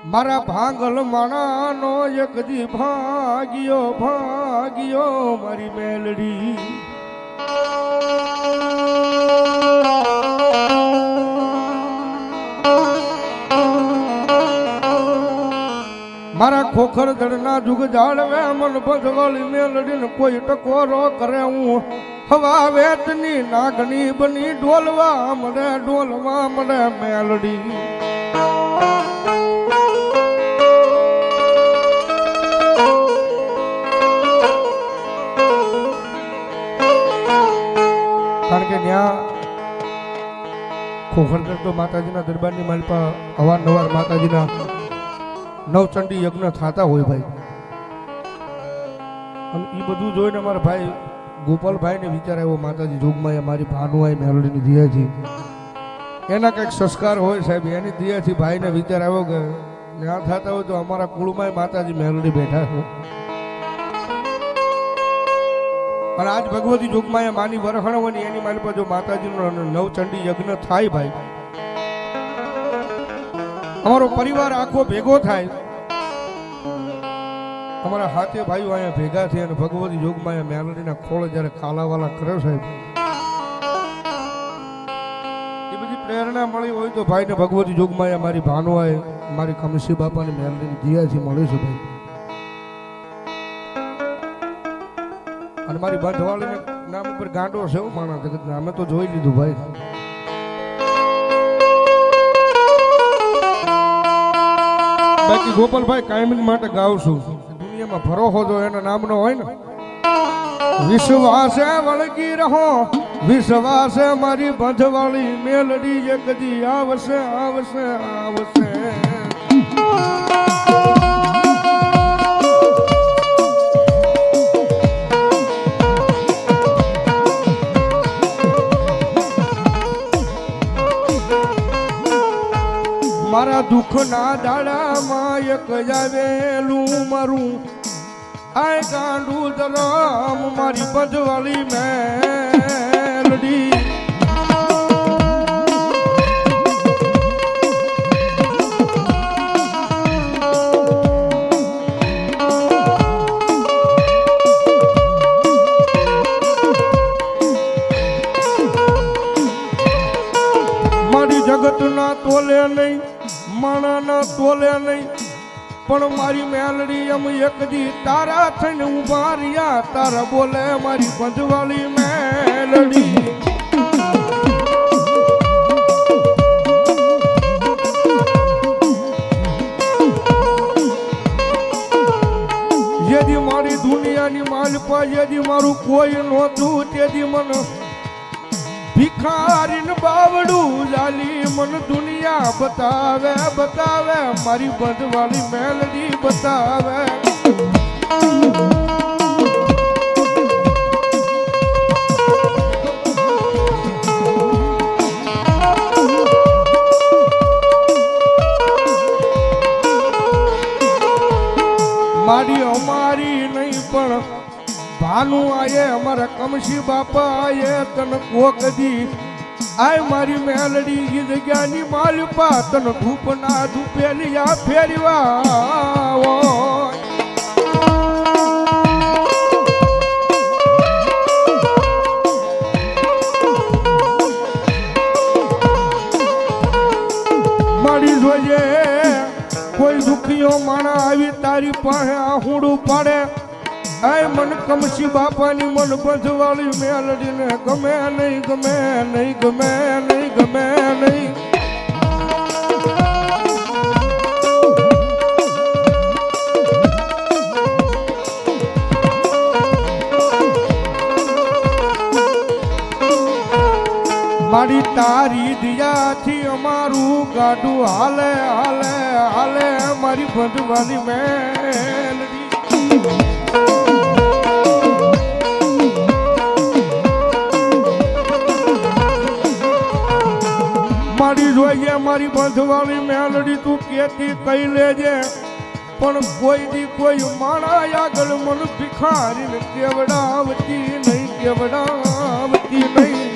મારા ભાંગલ માણાનો એક દી ભાગ્યો ભાગ્યો મારી મેલડી મારા ખોખર દળના જુગ જાળવે મન ભજવાળી મેલડીને કોઈ ટકોરો કરે હું હવા વેતની નાગણી બની ડોલવા મળે મેલડી કારણ કે ત્યાં ખોખરદર તો માતાજીના દરબારની માલપા અવારનવાર માતાજીના નવચંડી યજ્ઞ થતા હોય ભાઈ અને એ બધું જોઈને અમારા ભાઈ ગોપાલભાઈને વિચાર આવ્યો માતાજી જોગમાં મારી ભાનુઆઈ મેલડીની દિયાથી એના કંઈક સંસ્કાર હોય સાહેબ એની દિયાથી ભાઈને વિચાર આવ્યો કે ત્યાં થતા હોય તો અમારા કુળમાં માતાજી મેલડી બેઠા છે અને આજ ભગવતી જોગમાં માની વરહણવાની એની મારી પર જો માતાજીનો નવચંડી યજ્ઞ થાય ભાઈ અમારો પરિવાર આખો ભેગો થાય અમારા હાથે ભાઈઓ અહીંયા ભેગા થયા અને ભગવતી જોગમાં મેલડીના ખોળ જ્યારે કાલાવાલા કરે સાહેબ એ બધી પ્રેરણા મળી હોય તો ભાઈને ભગવતી જોગમાં મારી ભાનુઆએ મારી કમસી બાપાની મેલડીની દિયાથી મળે છે ભાઈ અને મારી બંધવાળીને નામ ઉપર ગાંડો છે માણસ જગતના અમે તો જોઈ લીધું ભાઈ બાકી ગોપાલભાઈ કાયમિંગ માટે ગાઉં છું દુનિયામાં ભરોસો જો એના નામનો હોય ને વિશ્વાસે વળગી રહો વિશ્વાસે મારી બંધવાળી મેલડી એક દી આવશે આવશે આવશે મારા દુઃખના દાડામાં એક આવેલું મારું આ ગાંડું દરામ મારી બંધવાળી મેલડી મારી જગતના તોલે નહીં માણાના તોલે નહીં પણ મારી મેલડી એમ એક દી તારા થઈને ઉભા રહ્યા તારા બોલે મારી બંધવાળી મેલડી જેદી મારી દુનિયાની માલપા જેદી મારું કોઈ નહોતું તેદી મને ભિખારીન બાવડું જાલી મન દુનિયા બતાવે બતાવે મારી બંધવાળી મેલડી બતાવે મારી અમારી નહીં પણ ભાનુ આયે અમારા કમશી બાપા આયે તન કોક દી આય મારી મેલડી ઈ જગ્યાની માલપા તન ધૂપના ધૂપેલિયા ફેરવા મારી જોઈએ કોઈ દુખીઓ માણા આવી તારી પાસે આહુડું પાડે આય મન કમશી બાપાની મન બંધવાળી મેલડીને ગમે નહીં ગમે નહીં ગમે નહીં ગમે નહીં મારી તારી દિયાથી અમારું ગાડું હાલે હાલે હાલે મારી બંધવાળી મેલડી મારી જોઈએ મારી બંધવાળી મેલડી તું કેતી કઈ લેજે પણ કોઈ દી કોઈ માણા આગળ મન ભિખારીને કેવડાવતી નહીં કેવડાવતી નહીં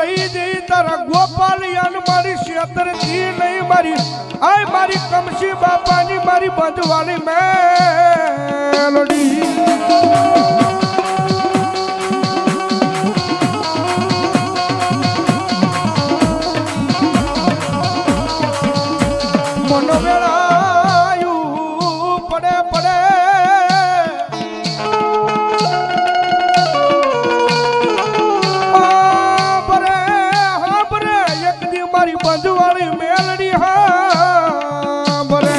લઈ જઈ તારા ગોપાલિયાન મારી શેતર કી નહીં મારી આય મારી કમશી બાપાની મારી બંધવાળી મેલડી મનો વેળાયું પડે પડે મારી બંધવાળી મેલડી હા બરે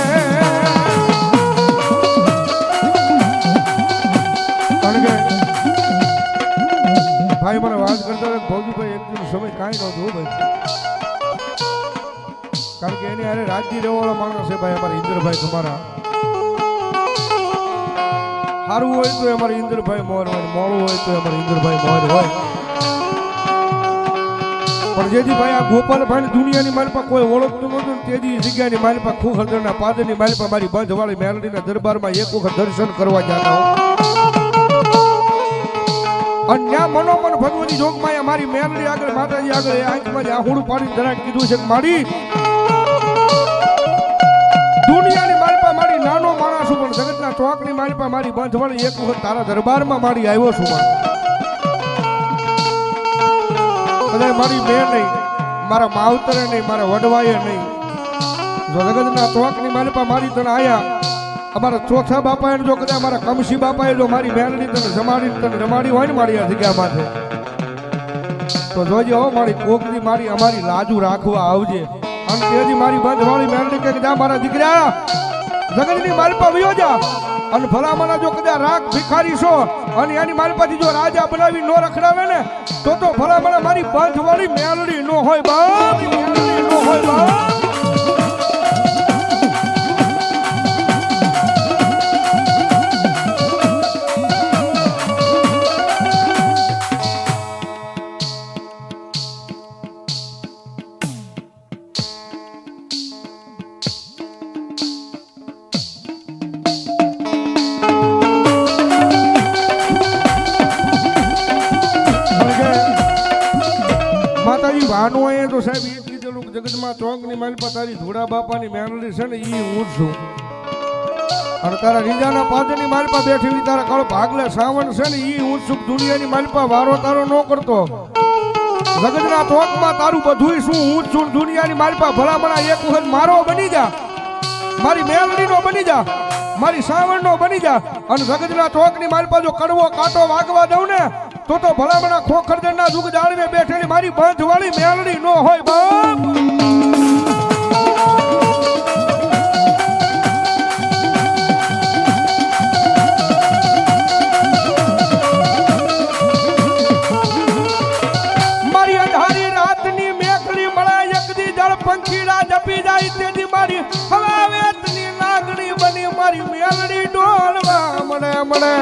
ભાઈ મને વાત કરતા ભોગીભાઈ એક દિન સમય કાંઈ નહોતું ભાઈ કારણ કે એની અરે રાજજી રહેવાળા માણસ છે ભાઈ અમારા ઇન્દ્રભાઈ તમારા સારું હોય તો અમારા ઇન્દ્રભાઈ મોર હોય મોડું હોય તો અમારા ઇન્દ્રભાઈ મોર હોય પણ જેથી ભાઈ આ ગોપાલભાઈ દુનિયાની મારી પાસે કોઈ ઓળખતું નહોતું તેજી જગ્યાની મારી પાસે ખુખરદરના પાદરની મારી પાસે મારી બંધવાળી મેલડીના દરબારમાં એક વખત દર્શન કરવા જતા અને ત્યાં મનોમન ભગવતી જોગમાં મારી મેલડી આગળ માતાજી આગળ આંખમાં આહુડું પાડી જરાક કીધું છે કે મારી દુનિયાની મારી પાસે મારી નાનો માણસ છું પણ જગતના ચોકની મારી પાસે મારી બંધવાળી એક વખત તારા દરબારમાં મારી આવ્યો છું મારી મેં નહીં મારા માવતરે નહીં મારા વડવાએ નહીં જો જગતના તોકની માલિપા મારી તને આયા અમારા ચોથા બાપાએ જો કદાચ મારા કમશી બાપાએ જો મારી મેલડી તને રમાડી હોય ને મારી આ જગ્યા માથે તો જોજે હો મારી કોકની મારી અમારી લાજુ રાખવા આવજે અને તેજી મારી બંધવાળી મેલડી કે જા મારા દીકરા જગતની માલિપા વયો જા અને ભલામણા જો કદાચ રાખ ભિખારી છો અને એની મારી પાસે જો રાજા બનાવી નો રખડાવે ને તો ભલામણા મારી બંધવાળી મેલડી નો હોય બાપ મેલડી નો હોય બાપ ભાનુએ તો સાહેબ એ કીધેલું જગતમાં ચોકની મારી પાસે તારી ધોળા બાપાની મેલડી છે ને એ હું છું અને તારા રીજાના પાદરની મારી પાસે બેઠેલી તારા કળ ભાગલે સાવણ છે ને એ હું છું દુનિયાની મારી પાસે વારો તારો ન કરતો જગતના ચોકમાં તારું બધું શું હું છું દુનિયાની મારી પાસે ભલામણા એક વખત મારો બની જા મારી મેલડીનો બની જા મારી સાવણનો બની જા અને જગતના ચોકની મારી પાસે જો કડવો કાંટો વાગવા દઉં ને તો ભલામણા ખોખરદરના દુઃખ જાળવે બેઠેલી મારી બંધવાળી મેલડી નો હોય બાપ મારી અંધારી રાતની મેકલી મળાય એકદી જળ પંખીડા જપી જાય તેથી મારી હવાવેતની લાગણી બની મારી મેલડી ડોલવા મળે મળે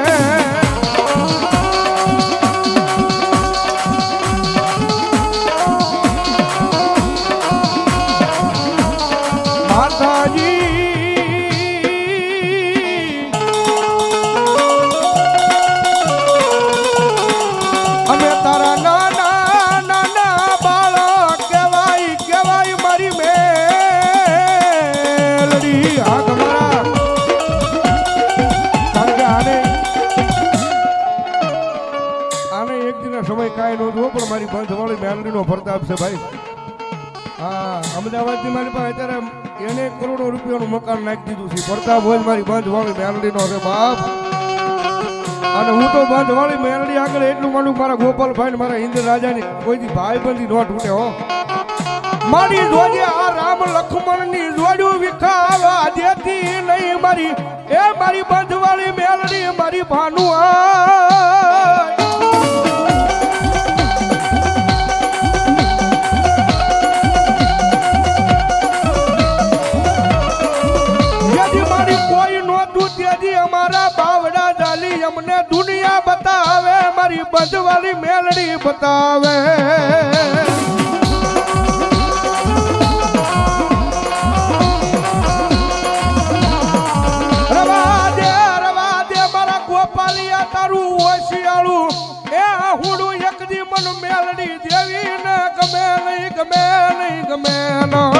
મારી બંધવાળી મેલડીનો પ્રતાપ છે ભાઈ હા અમદાવાદની મારી પાસે અત્યારે એને કરોડો રૂપિયાનું મકાન નાખી દીધું છે પ્રતાપ હોય મારી બંધવાળી મેલડીનો છે બાપ અને હું તો બંધવાળી મેલડી આગળ એટલું માનું મારા ગોપાલભાઈ મારા ઇન્દ્ર રાજાની કોઈથી ભાઈબંધી નો તૂટે હો મારી જોજે આ રામ લક્ષ્મણની જોડ્યું વિખાવા દેતી નહીં મારી એ મારી બંધવાળી મેલડી મારી ભાનુ અમારા બાવડા જાલી અમને દુનિયા બતાવે મારી બંધવાળી મેલડી બતાવે રવા દે મારા ગોપાલિયા તારું હોશિયાળું એ હુડું એકદી મન મેલડી દેવી ને ગમે નહીં ગમે ના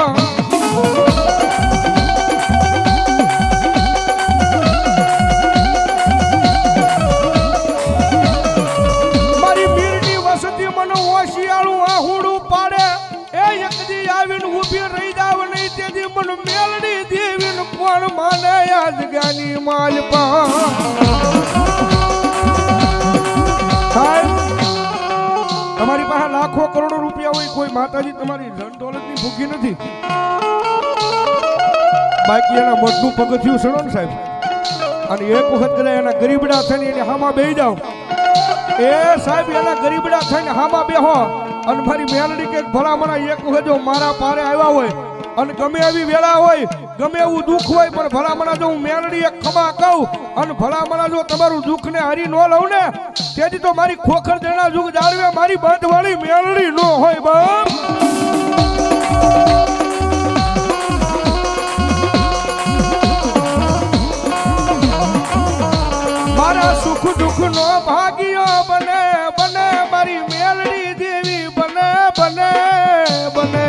મારી મીરની વસતી મને ઓશિયાળું આહુડું પાડે એ એકદી આવીને ઊભી રહી જાવ નહીં તેથી મને મેલડી દેવીને કોણ માને આ જગ્યાની માલપા તમારી પાસે લાખો કરોડો રૂપિયા હોય કોઈ માતાજી તમારી ધન દોલતની ભૂખી નથી બાકી એના મઠનું પગથિયું સડો ને સાહેબ અને એક વખત કદાચ એના ગરીબડા થઈને એને હામાં બેહી જાવ એ સાહેબ એના ગરીબડા થઈને હામાં બેહો અને મારી મેલડી કે ભલામણા એક વખત જો મારા પારે આવ્યા હોય અને ગમે એવી વેળા હોય ગમે એવું દુઃખ હોય પણ ભલામણા જો હું મેલડી એક ખમા કહું અને ભલામણા જો તમારું દુઃખ ને હરી ન લઉં ને તેથી તો મારી ખોખર જણા જુગ જાળવે મારી બંધવાળી મેલડી ન હોય બાપ મારા સુખ દુઃખ નો ભાગ્યો બને બને મારી મેલડી દેવી બને બને બને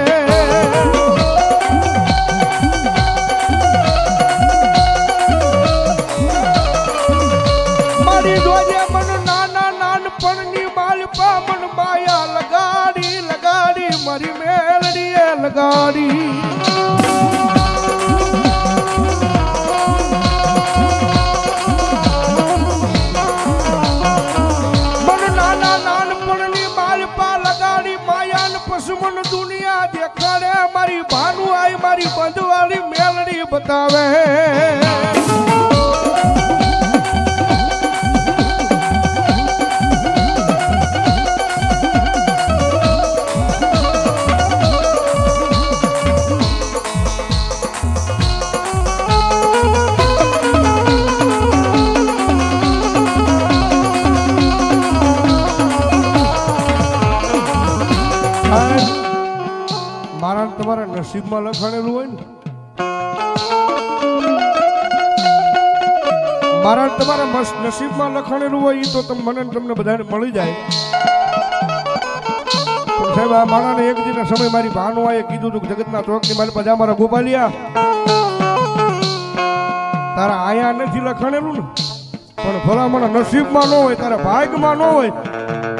મારી જોજે મન નાના નાનપણની માલપા મન માયા લગાડી લગાડી મારી મેલડીએ લગાડી પશુમન દુનિયા દેખાડે મારી ભાનુ આઈ મારી બંધવાળી મેલડી બતાવે મારા તમારા નસીબમાં લખાણેલું હોય ને મારા તમારા નસીબમાં લખાણેલું હોય એ તો મને તમને બધાને મળી જાય પણ સાહેબ આ માણાને એક દિન સમય મારી ભાનુઆએ કીધું હતું કે જગતના ચોકની મારી પાસે મારા ગોપાલિયા તારા આયા નથી લખાણેલું ને પણ ભલામણ નસીબમાં ન હોય તારા ભાગમાં ન હોય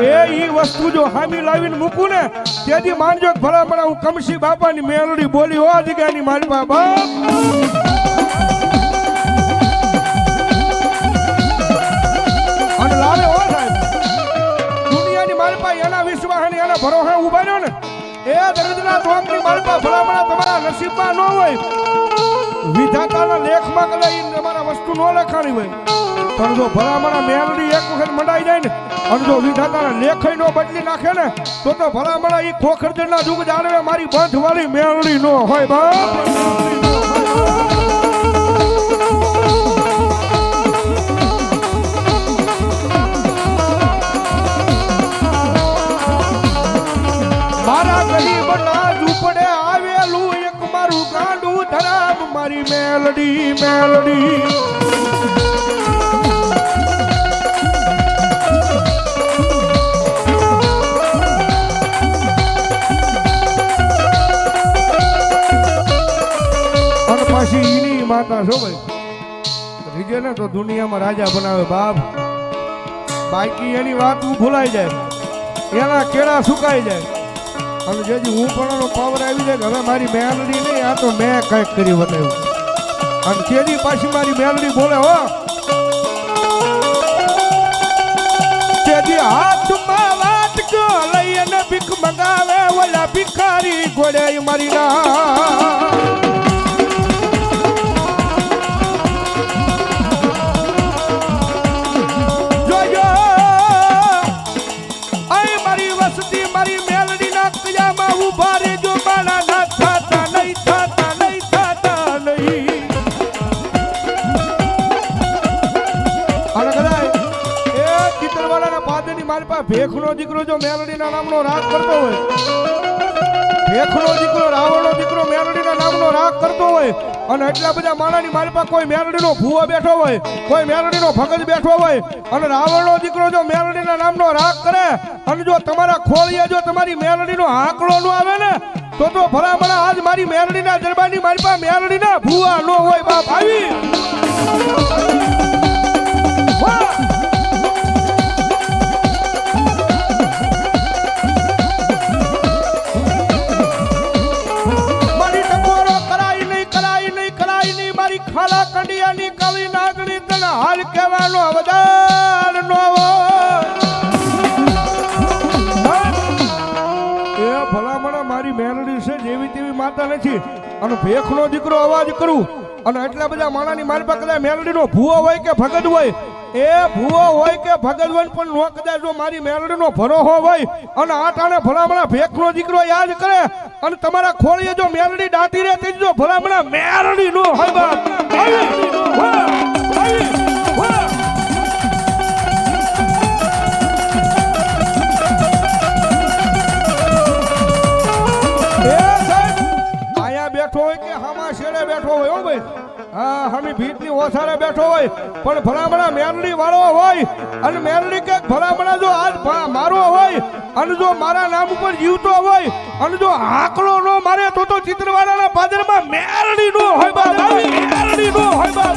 એ વસ્તુ જો હામી લાવીને મૂકું ને તેથી માનજો ભલામણ હું કમશી બાપાની મેલડી બોલી હો જગ્યાની મારી બાબા અને લાવે હો સાહેબ દુનિયાની મારી પાસે એના વિશ્વાસ એના ભરોસે ઉભા રહ્યો ને એ દરિદ્રના તોકની મારી પાસે ભલામણ તમારા નસીબમાં ન હોય વિધાતાના લેખમાં કદાચ તમારા વસ્તુ ન લખાણી હોય પણ જો ભલામણા મેલડી એક વખત મંડાઈ જાય ને અને જો વિધાતાના લેખઈ નો બદલી નાખે ને તો ભલામણા ઈ ખોખરદના જુગ જાળવે મારી બંધવાળી મેલડી નો હોય બાપ મારા ગરીબના ઝૂંપડે આવેલું એક મારું ગાંડું ધરાબ મારી મેલડી મેલડી માતા છો ભાઈ રીજે ને તો દુનિયામાં રાજા બનાવે બાપ બાકી એની વાત ભૂલાઈ જાય એના કેળા સુકાઈ જાય અને જેથી હું પણ પાવર આવી જાય હવે મારી મેલડી નહીં આ તો મેં કંઈક કરી બતાવ્યું અને તેની પાછી મારી મેલડી બોલે હો તેથી હાથમાં વાટકો લઈ અને ભીખ મંગાવે ઓલા ભિખારી ઘોડે મારી ના મારી મેલડી ના કયામાં ઉભા રેજો મારા ના થાતા નહીં થાતા નહીં થાતા નહીં અને કદાચ એ ચિત્રવાળાના પાદરની મારી પાસે ભેખનો દીકરો જો મેલડીના નામનો રાગ કરતો હોય ભેખનો દીકરો રાવણનો દીકરો મેલડીના નામનો રાગ કરતો હોય અને એટલા બધા માણાની મારી પાસે કોઈ મેરડીનો ભૂવો બેઠો હોય, કોઈ મેરડીનો ભગત બેઠો હોય અને રાવણનો દીકરો જો મેરડીના નામનો રાગ કરે અને જો તમારા ખોળિયા જો તમારી મેરડીનો આંકડો ન આવે ને તો ભલામણા આજ મારી મેરડીના દરબારની મારી પાસે મેરડીના ભૂવા ન હોય બાપ આવી ખાલા કંડિયાની કવિ નાગણી તને હાલ કહેવાનો અવદાન નો એ ભલામણા મારી મેરડી છે જેવી તેવી માતા નથી અને ભેખનો દીકરો અવાજ કરું અને એટલા બધા માણાની મારી પાસે કદાચ મેરડીનો ભૂવો હોય કે ભગત હોય એ ભૂવો હોય કે ભગત હોય પણ નો કદાચ જો મારી મેરડીનો ભરોહો હોય અને આ ટાણે ભલામણા ભેખનો દીકરો યાદ કરે અને તમારા ખોળીએ જો મેરડી દાટી રહે તે જો ભલામણા મેરડી નો હોય બાપ આયા બેઠો હોય કે હામા શેડે બેઠો હોય હો ભાઈ હા હમી ભીતની ઓસારે બેઠો હોય પણ ભલામણા મેરડી વાળો હોય અને મેરડી કે ભલામણા જો આજ મારો હોય અને જો મારા નામ ઉપર જીવતો હોય અને જો આકલો નો મારે તો ચિત્રવાળાના પાદરમાં મેરડી નો હોય બાપ મેરડી નો હોય બાપ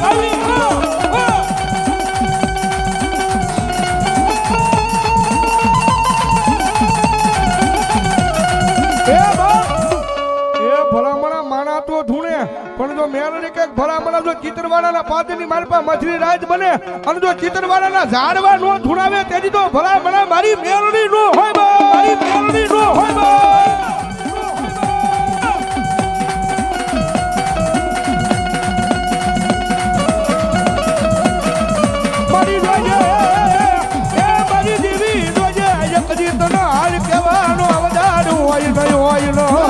ભલામણા માણા તો ધૂણે પણ જો મેરડી કે ભલામણા જો ચિત્રવાળાના પાદરની મારી પાસે મછલી રાજ બને અને જો ચિત્રવાળાના ઝાડવા નો ધૂણાવે તેથી તો ભલામણા મારી મેરડી નો હોય બા મારી મેરડી નો હોય બા મારી જોજે એ મારી દેવી જોજે કદી તને હાલ કહેવાનો અવદાન હોય નહીં હોય નો